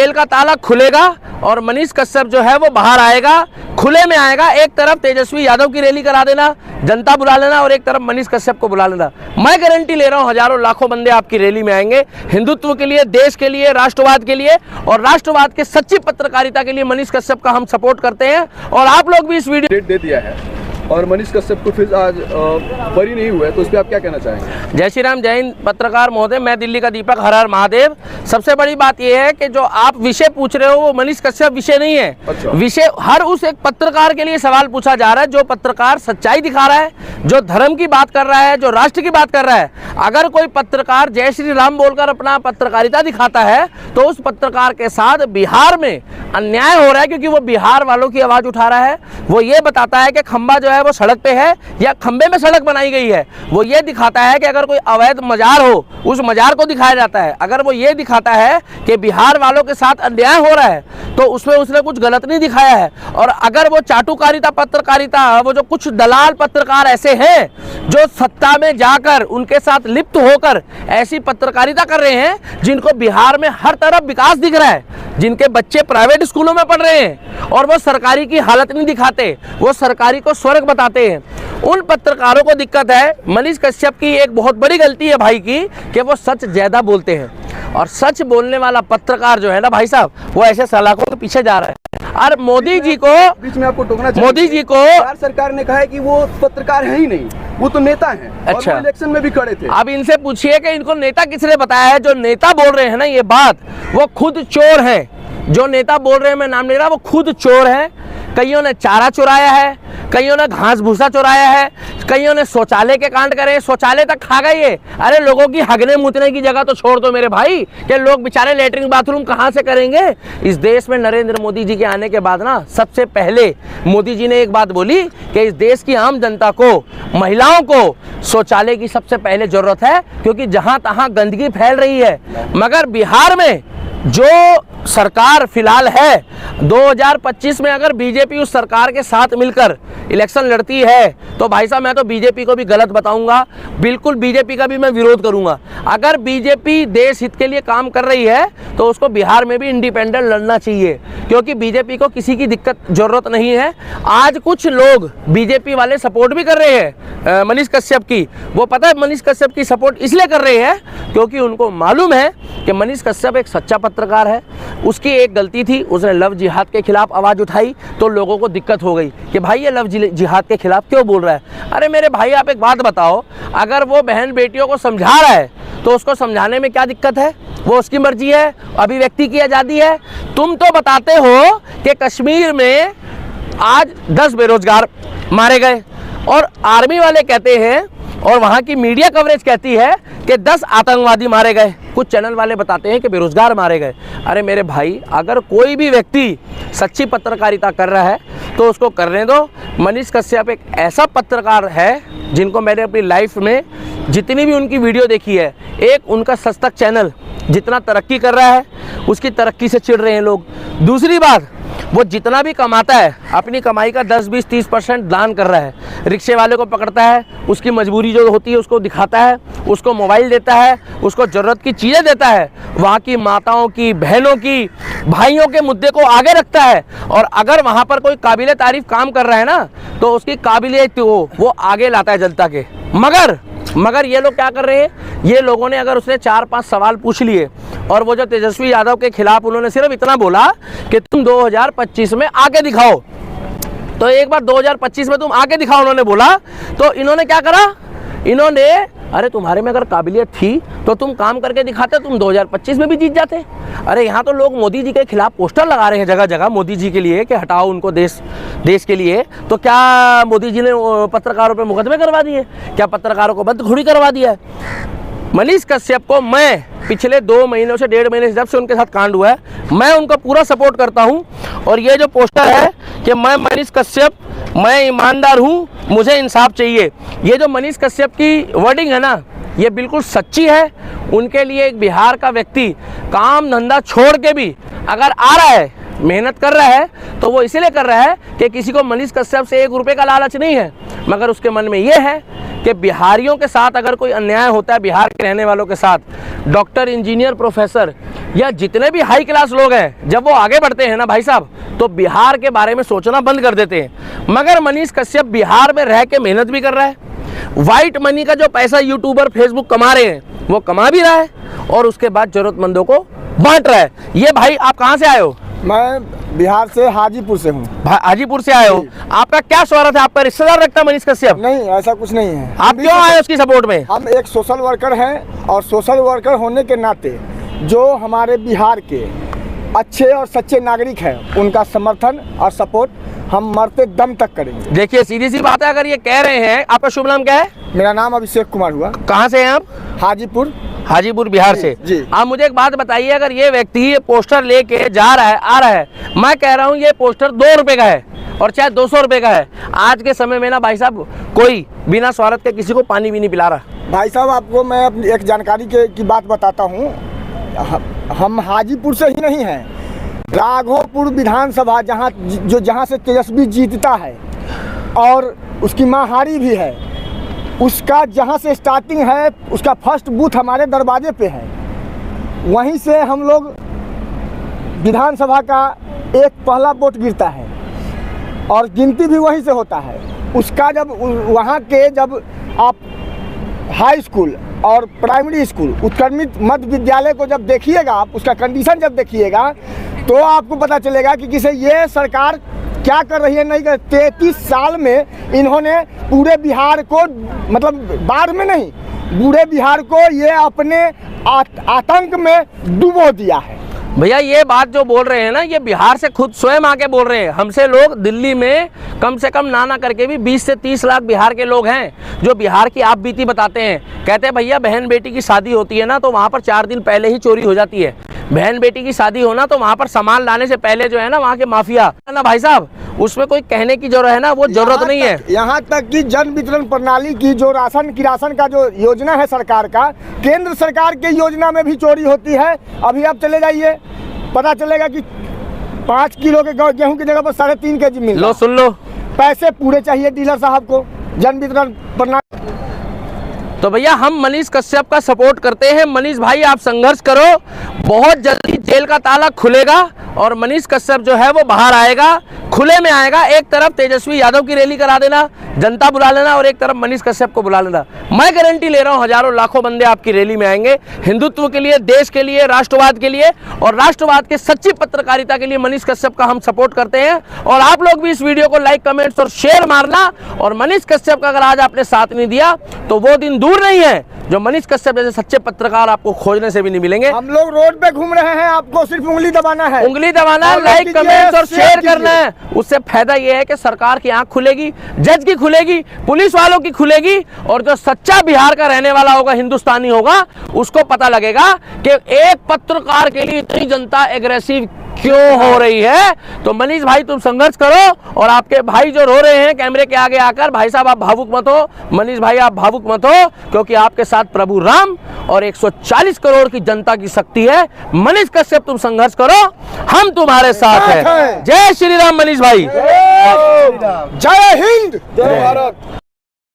Jail का ताला खुलेगा और मनीष कश्यप जो है वो बाहर आएगा, खुले में आएगा। एक तरफ तेजस्वी यादव की रैली करा देना, जनता बुला लेना, और एक तरफ मनीष कश्यप को बुला लेना। मैं गारंटी ले रहा हूं हजारों लाखों बंदे आपकी रैली में आएंगे, हिंदुत्व के लिए, देश के लिए, राष्ट्रवाद के लिए, और राष्ट्रवाद के सच्ची पत्रकारिता के लिए मनीष कश्यप का हम सपोर्ट करते हैं। और आप लोग भी इस वीडियो दे दिया है और मनीष कश्यप को फिर आज बरी नहीं हुआ है, तो इस पर आप क्या कहना चाहेंगे? जय श्री राम, जय हिंद पत्रकार महोदय, मैं दिल्ली का दीपक, हर हर महादेव। सबसे बड़ी बात यह है कि जो आप विषय पूछ रहे हो वो मनीष कश्यप विषय नहीं है। अच्छा। विषय हर उस एक पत्रकार के लिए सवाल पूछा जा रहा है जो पत्रकार सच्चाई दिखा रहा है, जो धर्म की बात कर रहा है, जो राष्ट्र की बात कर रहा है। अगर कोई पत्रकार जय श्री राम बोलकर अपना पत्रकारिता दिखाता है तो उस पत्रकार के साथ बिहार में अन्याय हो रहा है, क्योंकि वो बिहार वालों की आवाज उठा रहा है। वो ये बताता है कि खंबा जो है वो सड़क पे है या खंबे में सड़क बनाई गई है। वो ये दिखाता है कि अगर कोई अवैध मजार हो उस मजार को दिखाया जाता है। अगर वो ये दिखाता है कि बिहार वालों के साथ अन्याय हो रहा है तो उसमें उसने कुछ गलत नहीं दिखाया है। और अगर वो चाटुकारिता पत्रकारिता, वो जो कुछ दलाल पत्रकार ऐसे हैं जो सत्ता में जाकर उनके साथ लिप्त होकर ऐसी पत्रकारिता कर रहे हैं जिनको बिहार में हर तरफ विकास दिख रहा है, जिनके बच्चे प्राइवेट स्कूलों में पढ़ रहे हैं और वो सरकारी की हालत नहीं दिखाते, वो सरकारी को स्वर्ग बताते हैं, उन पत्रकारों को दिक्कत है। मनीष कश्यप की एक बहुत बड़ी गलती है भाई की कि वो सच ज्यादा बोलते हैं, और सच बोलने वाला पत्रकार जो है ना भाई साहब, वो ऐसे सलाखों के पीछे जा रहा है। और मोदी जी को बीच में आपको टोकना चाहिए। मोदी जी को सरकार ने कहा है कि वो पत्रकार है ही नहीं, वो तो नेता हैं। अच्छा। और वो इलेक्शन में भी खड़े थे। अब इनसे पूछिए कि इनको नेता किसने बताया है। जो नेता बोल रहे हैं ना ये बात, वो खुद चोर हैं। जो नेता बोल रहे हैं, मैं नाम ले रहा, वो खुद चोर है। कईयों ने चारा चुराया है, कईयों ने घास भूसा चुराया है, कईयों ने शौचालय के कांड करे, शौचालय तक खा गए ये। अरे लोगों की हगने मुतने की जगह तो छोड़ दो मेरे भाई, कि लोग बेचारे लेटरिन बाथरूम कहाँ से करेंगे। इस देश में नरेंद्र मोदी जी के आने के बाद ना सबसे पहले मोदी जी ने एक बात बोली कि इस देश की आम जनता को, महिलाओं को शौचालय की सबसे पहले जरूरत है, क्योंकि जहां तहां गंदगी फैल रही है। मगर बिहार में जो सरकार फिलहाल है, 2025 में अगर बीजेपी उस सरकार के साथ मिलकर इलेक्शन लड़ती है तो भाई साहब मैं तो बीजेपी को भी गलत बताऊंगा, बिल्कुल बीजेपी का भी मैं विरोध करूंगा। अगर बीजेपी देश हित के लिए काम कर रही है तो उसको बिहार में भी इंडिपेंडेंट लड़ना चाहिए, क्योंकि बीजेपी को किसी की दिक्कत जरूरत नहीं है। आज कुछ लोग बीजेपी वाले सपोर्ट भी कर रहे हैं मनीष कश्यप की। वो पता है मनीष कश्यप की सपोर्ट इसलिए कर रहे हैं क्योंकि उनको मालूम है कि मनीष कश्यप एक सच्चा पत्रकार है। उसकी एक गलती थी, उसने लव जिहाद के खिलाफ आवाज उठाई तो लोगों को दिक्कत हो गई कि भाई ये लव जिहाद के खिलाफ क्यों बोल रहा है। अरे मेरे भाई आप एक बात बताओ, अगर वो बहन बेटियों को समझा रहा है तो उसको समझाने में क्या दिक्कत है? वो उसकी मर्जी है, अभिव्यक्ति की आज़ादी है। तुम तो बताते हो कि कश्मीर में आज 10 बेरोजगार मारे गए, और आर्मी वाले कहते हैं और वहाँ की मीडिया कवरेज कहती है कि 10 आतंकवादी मारे गए, कुछ चैनल वाले बताते हैं कि बेरोजगार मारे गए। अरे मेरे भाई, अगर कोई भी व्यक्ति सच्ची पत्रकारिता कर रहा है तो उसको करने दो। मनीष कश्यप एक ऐसा पत्रकार है जिनको मैंने अपनी लाइफ में जितनी भी उनकी वीडियो देखी है, एक उनका सच तक चैनल जितना तरक्की कर रहा है उसकी तरक्की से चिढ़ रहे हैं लोग। दूसरी बात, वो जितना भी कमाता है अपनी कमाई का 10, 20, 30% दान कर रहा है। रिक्शे वाले को पकड़ता है, उसकी मजबूरी जो होती है उसको दिखाता है, उसको मोबाइल देता है, उसको ज़रूरत की चीज़ें देता है, वहाँ की माताओं की, बहनों की, भाइयों के मुद्दे को आगे रखता है। और अगर वहाँ पर कोई काबिले तारीफ काम कर रहा है ना तो उसकी काबिलियत वो आगे लाता है जनता के। मगर ये लोग क्या कर रहे हैं, ये लोगों ने अगर उसने 4-5 सवाल पूछ लिए और वो जो तेजस्वी यादव के खिलाफ उन्होंने सिर्फ इतना बोला कि तुम 2025 में आके दिखाओ, तो एक बार 2025 में तुम आके दिखाओ उन्होंने बोला, तो इन्होंने क्या करा, इन्होंने अरे तुम्हारे में अगर काबिलियत थी तो तुम काम करके दिखाते, तुम 2025 में भी जीत जाते। अरे यहाँ तो लोग मोदी जी के खिलाफ पोस्टर लगा रहे हैं जगह जगह मोदी जी के लिए कि हटाओ उनको देश के लिए। तो क्या मोदी जी ने पत्रकारों पे मुकदमे करवा दिए? क्या पत्रकारों को बदखुरी करवा दिया है? मनीष कश्यप को मैं पिछले 2 महीनों से 1.5 महीने से जब से उनके साथ कांड हुआ है, मैं उनका पूरा सपोर्ट करता हूं। और ये जो पोस्टर है कि मैं मनीष कश्यप, मैं ईमानदार हूं, मुझे इंसाफ चाहिए, ये जो मनीष कश्यप की वर्डिंग है ना, ये बिल्कुल सच्ची है। उनके लिए एक बिहार का व्यक्ति काम धंधा छोड़ के भी अगर आ रहा है, मेहनत कर रहा है, तो वो इसीलिए कर रहा है कि किसी को मनीष कश्यप से 1 रुपये का लालच नहीं है, मगर उसके मन में ये है कि बिहारियों के साथ अगर कोई अन्याय होता है, बिहार के रहने वालों के साथ, डॉक्टर, इंजीनियर, प्रोफेसर या जितने भी हाई क्लास लोग हैं, जब वो आगे बढ़ते हैं ना भाई साहब, तो बिहार के बारे में सोचना बंद कर देते हैं। मगर मनीष कश्यप बिहार में रह के मेहनत भी कर रहा है, व्हाइट मनी का जो पैसा यूट्यूबर, फेसबुक कमा रहे हैं वो कमा भी रहा है, और उसके बाद जरूरतमंदों को बांट रहा है। ये भाई आप कहाँ से आए हो? मैं बिहार से हाजीपुर से हूँ। हाजीपुर से आए हो, आपका क्या स्वार्थ है? आपका रिश्तेदार रखता है मनीष कश्यप? नहीं, ऐसा कुछ नहीं है। आप क्यों आए उसकी सपोर्ट में? हम एक सोशल वर्कर हैं, और सोशल वर्कर होने के नाते जो हमारे बिहार के अच्छे और सच्चे नागरिक हैं, उनका समर्थन और सपोर्ट हम मरते दम तक करेंगे। देखिए सीधी सी बात है, अगर ये कह रहे हैं, आपका शुभ नाम क्या है? मेरा नाम अभिषेक कुमार हुआ। कहाँ से हैं आप? हाजीपुर। हाजीपुर बिहार से जी। आप मुझे एक बात बताइए, अगर ये व्यक्ति ये पोस्टर लेके जा रहा है, आ रहा है, मैं कह रहा हूँ ये पोस्टर 2 रुपए का है और चाहे 200 रुपए का है, आज के समय में ना भाई साहब कोई बिना स्वार्थ के किसी को पानी भी नहीं पिला रहा। भाई साहब, आपको मैं अपनी एक जानकारी की बात बताता हूँ। हम हाजीपुर से ही नहीं हैं, राघोपुर विधानसभा जहाँ से तेजस्वी जीतता है और उसकी माँ हारी भी है, उसका जहाँ से स्टार्टिंग है, उसका फर्स्ट बूथ हमारे दरवाजे पे है। वहीं से हम लोग विधानसभा का एक पहला वोट गिरता है और गिनती भी वहीं से होता है। उसका जब वहाँ के जब आप हाई स्कूल और प्राइमरी स्कूल, उत्क्रमित मध्य विद्यालय को जब देखिएगा, आप उसका कंडीशन जब देखिएगा, तो आपको पता चलेगा कि किसे ये सरकार क्या कर रही है, नहीं कर। 33 साल में इन्होंने पूरे बिहार को, मतलब बाढ़ में नहीं, पूरे बिहार को ये अपने आतंक में डुबो दिया है। भैया ये बात जो बोल रहे हैं ना, ये बिहार से खुद स्वयं आके बोल रहे हैं। हमसे लोग दिल्ली में कम से कम ना करके भी 20 से 30 लाख बिहार के लोग हैं जो बिहार की आप बीती बताते हैं। कहते हैं भैया बहन बेटी की शादी होती है ना, तो वहाँ पर 4 दिन पहले ही चोरी हो जाती है। बहन बेटी की शादी होना तो वहाँ पर सामान लाने से पहले जो है ना, वहाँ के माफिया है ना भाई साहब, उसमें कोई कहने की जरूरत है ना, वो जरूरत नहीं है। यहाँ तक कि जन वितरण प्रणाली की जो राशन का जो योजना है सरकार का, केंद्र सरकार के योजना में भी चोरी होती है। अभी आप चले जाइए, पता चलेगा कि 5 किलो के गेहूं की जगह पर 3.5 kg मिल। लो सुन लो, पैसे पूरे चाहिए डीलर साहब को जन वितरण प्रणाली। तो भैया हम मनीष कश्यप का सपोर्ट करते हैं। मनीष भाई आप संघर्ष करो, बहुत जल्दी जेल का ताला खुलेगा और मनीष कश्यप जो है वो बाहर आएगा, खुले में आएगा। एक तरफ तेजस्वी यादव की रैली करा देना, जनता बुला लेना, और एक तरफ मनीष कश्यप को बुला लेना। मैं गारंटी ले रहा हूँ हजारों लाखों बंदे आपकी रैली में आएंगे, हिंदुत्व के लिए, देश के लिए, राष्ट्रवाद के लिए, और राष्ट्रवाद के सच्ची पत्रकारिता के लिए मनीष कश्यप का हम सपोर्ट करते हैं। और आप लोग भी इस वीडियो को लाइक, कमेंट्स और शेयर मारना। और मनीष कश्यप का अगर आज आपने साथ नहीं दिया तो वो दिन दूर नहीं है जो मनीष कश्यप जैसे सच्चे पत्रकार आपको खोजने से भी नहीं मिलेंगे। हम लोग रोड पे घूम रहे हैं, आपको सिर्फ उंगली दबाना है, उंगली दबाना है, लाइक, कमेंट्स और शेयर करना है। उससे फायदा ये है कि सरकार की आंख खुलेगी, जज की खुलेगी, पुलिस वालों की खुलेगी, और जो सच्चा बिहार का रहने वाला होगा, हिंदुस्तानी होगा, उसको पता लगेगा कि एक पत्रकार के लिए इतनी जनता एग्रेसिव क्यों हो रही है। तो मनीष भाई तुम संघर्ष करो, और आपके भाई जो रो रहे हैं कैमरे के आगे आकर, भाई साहब आप भावुक मत हो, मनीष भाई आप भावुक मत हो, क्योंकि आपके साथ प्रभु राम और 140 करोड़ की जनता की शक्ति है। मनीष कश्यप तुम संघर्ष करो, हम तुम्हारे साथ हैं। जय श्री राम मनीष भाई, जय हिंद, जय भारत।